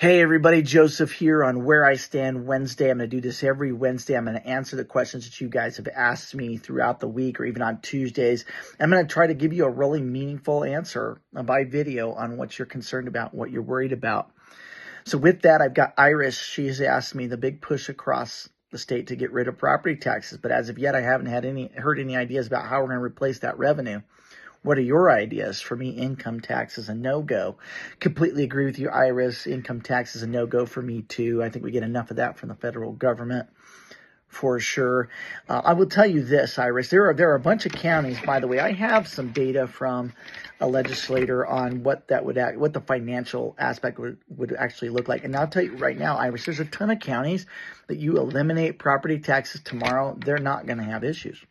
Hey everybody, Joseph here on Where I Stand Wednesday. I'm going to do this every Wednesday. I'm going to answer the questions that you guys have asked me throughout the week or even on Tuesdays. I'm going to try to give you a really meaningful answer by video on what you're concerned about, what you're worried about. So with that, I've got Iris. She's asked me the big push across the state to get rid of property taxes, but as of yet, I haven't heard any ideas about how we're going to replace that revenue. What are your ideas? For me, income tax is a no-go. Completely agree with you, Iris. Income tax is a no-go for me, too. I think we get enough of that from the federal government, for sure. I will tell you this, Iris. There are a bunch of counties, by the way. I have some data from a legislator on what the financial aspect would actually look like. And I'll tell you right now, Iris, there's a ton of counties that you eliminate property taxes tomorrow, they're not going to have issues.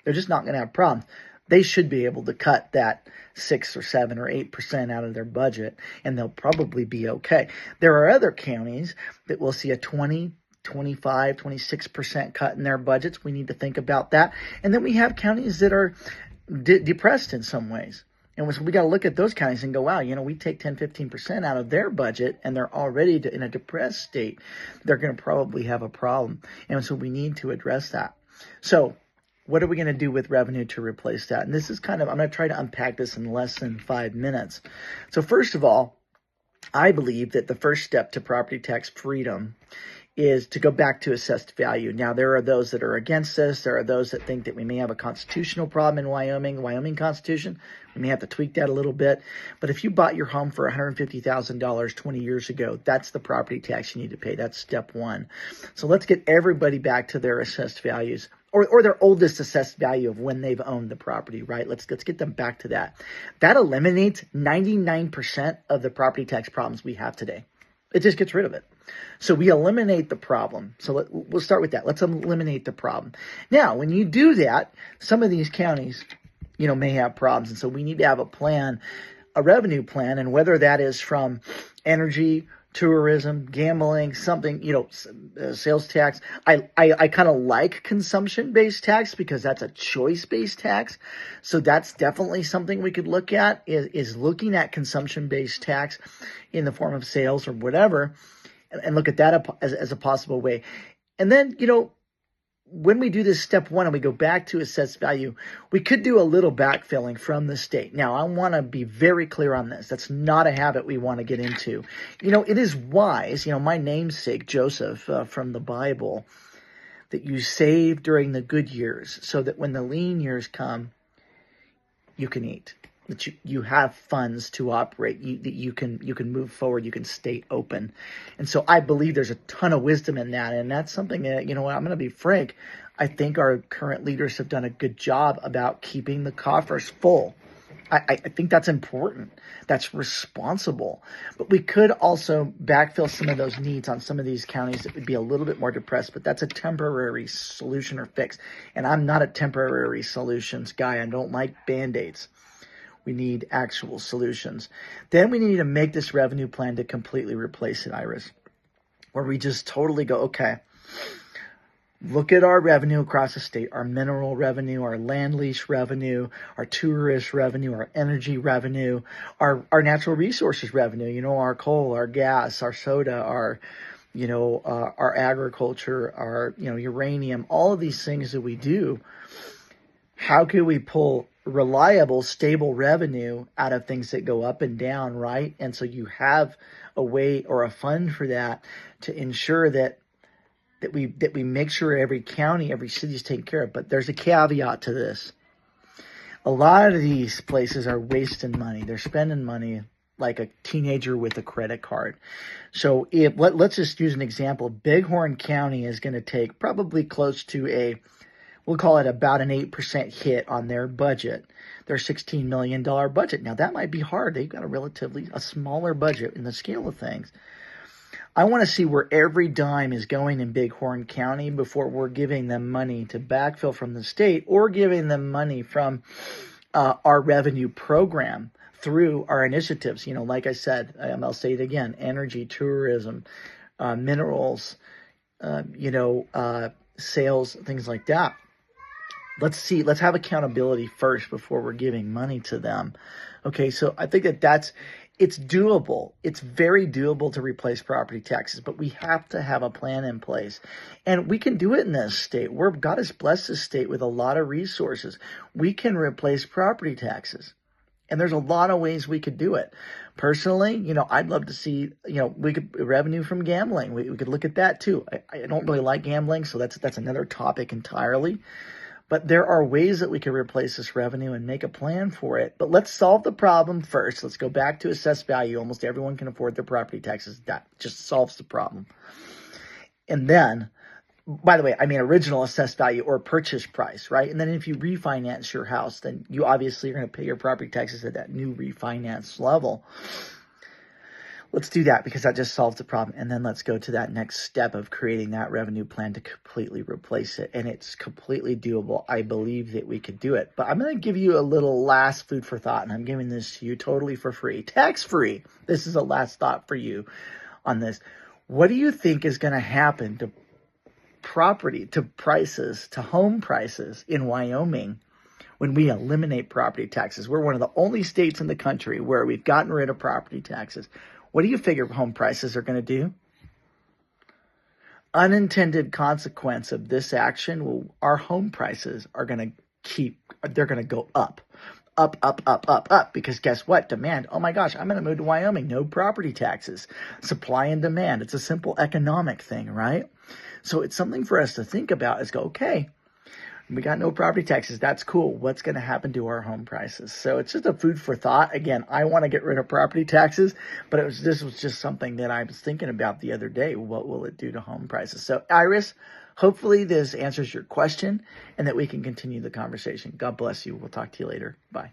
They're just not going to have problems. They should be able to cut that 6 or 7 or 8% out of their budget, and they'll probably be okay. There are other counties that will see a 20, 25, 26% cut in their budgets. We need to think about that. And then we have counties that are depressed in some ways. And so we got to look at those counties and go, wow, we take 10, 15% out of their budget and they're already in a depressed state. They're going to probably have a problem. And so we need to address that. So what are we going to do with revenue to replace that? And this is I'm going to try to unpack this in less than 5 minutes. So first of all, I believe that the first step to property tax freedom is to go back to assessed value. Now, there are those that are against this. There are those that think that we may have a constitutional problem in Wyoming Constitution. We may have to tweak that a little bit. But if you bought your home for $150,000 20 years ago, that's the property tax you need to pay. That's step one. So let's get everybody back to their assessed values or their oldest assessed value of when they've owned the property, right? Let's get them back to that. That eliminates 99% of the property tax problems we have today. It just gets rid of it. So we eliminate the problem. So we'll start with that. Let's eliminate the problem. Now, when you do that, some of these counties, may have problems. And so we need to have a plan, a revenue plan, and whether that is from energy, tourism, gambling, something, sales tax. I kind of like consumption-based tax because that's a choice-based tax. So that's definitely something we could look at is looking at consumption-based tax in the form of sales or whatever and look at that as a possible way. And then, when we do this step one and we go back to assessed value, we could do a little backfilling from the state. Now, I want to be very clear on this. That's not a habit we want to get into. It is wise, my namesake, Joseph, from the Bible, that you save during the good years so that when the lean years come, you can eat. That you have funds to operate, that you can move forward, you can stay open. And so I believe there's a ton of wisdom in that. And that's something that, I'm going to be frank, I think our current leaders have done a good job about keeping the coffers full. I think that's important. That's responsible. But we could also backfill some of those needs on some of these counties that would be a little bit more depressed, but that's a temporary solution or fix. And I'm not a temporary solutions guy. I don't like Band-Aids. We need actual solutions. Then we need to make this revenue plan to completely replace it, Iris, where we just totally go, okay, look at our revenue across the state, our mineral revenue, our land lease revenue, our tourist revenue, our energy revenue, our natural resources revenue, our coal, our gas, our soda, our agriculture, our, uranium, all of these things that we do. How can we pull reliable, stable revenue out of things that go up and down, right? And so you have a way or a fund for that to ensure that we make sure every county, every city is taken care of. But there's a caveat to this. A lot of these places are wasting money. They're spending money like a teenager with a credit card. So let's just use an example. Bighorn County is going to take probably close to we'll call it about an 8% hit on their budget, their $16 million budget. Now, that might be hard. They've got a smaller budget in the scale of things. I want to see where every dime is going in Bighorn County before we're giving them money to backfill from the state or giving them money from our revenue program through our initiatives. Like I said, I'll say it again, energy, tourism, minerals, sales, things like that. Let's have accountability first before we're giving money to them. Okay, so I think that's It's doable. It's very doable to replace property taxes, but we have to have a plan in place. And we can do it in this state. God has blessed this state with a lot of resources. We can replace property taxes. And there's a lot of ways we could do it. Personally, I'd love to see, we could revenue from gambling. We could look at that too. I don't really like gambling, so that's another topic entirely. But there are ways that we can replace this revenue and make a plan for it. But let's solve the problem first. Let's go back to assessed value. Almost everyone can afford their property taxes. That just solves the problem. And then, by the way, I mean original assessed value or purchase price, right? And then if you refinance your house, then you obviously are going to pay your property taxes at that new refinance level. Let's do that because that just solves the problem. And then let's go to that next step of creating that revenue plan to completely replace it. And it's completely doable. I believe that we could do it. But I'm going to give you a little last food for thought, and I'm giving this to you totally for free, tax-free. This is a last thought for you on this. What do you think is going to happen to property, to prices, to home prices in Wyoming when we eliminate property taxes? We're one of the only states in the country where we've gotten rid of property taxes. What do you figure home prices are going to do? Unintended consequence of this action, our home prices are going to they're going to go up. Up, up, up, up, up. Because guess what? Demand. Oh my gosh, I'm going to move to Wyoming. No property taxes. Supply and demand. It's a simple economic thing, right? So it's something for us to think about is go, okay, we got no property taxes. That's cool. What's going to happen to our home prices? So it's just a food for thought. Again, I want to get rid of property taxes, but this was just something that I was thinking about the other day. What will it do to home prices? So Iris, hopefully this answers your question and that we can continue the conversation. God bless you. We'll talk to you later. Bye.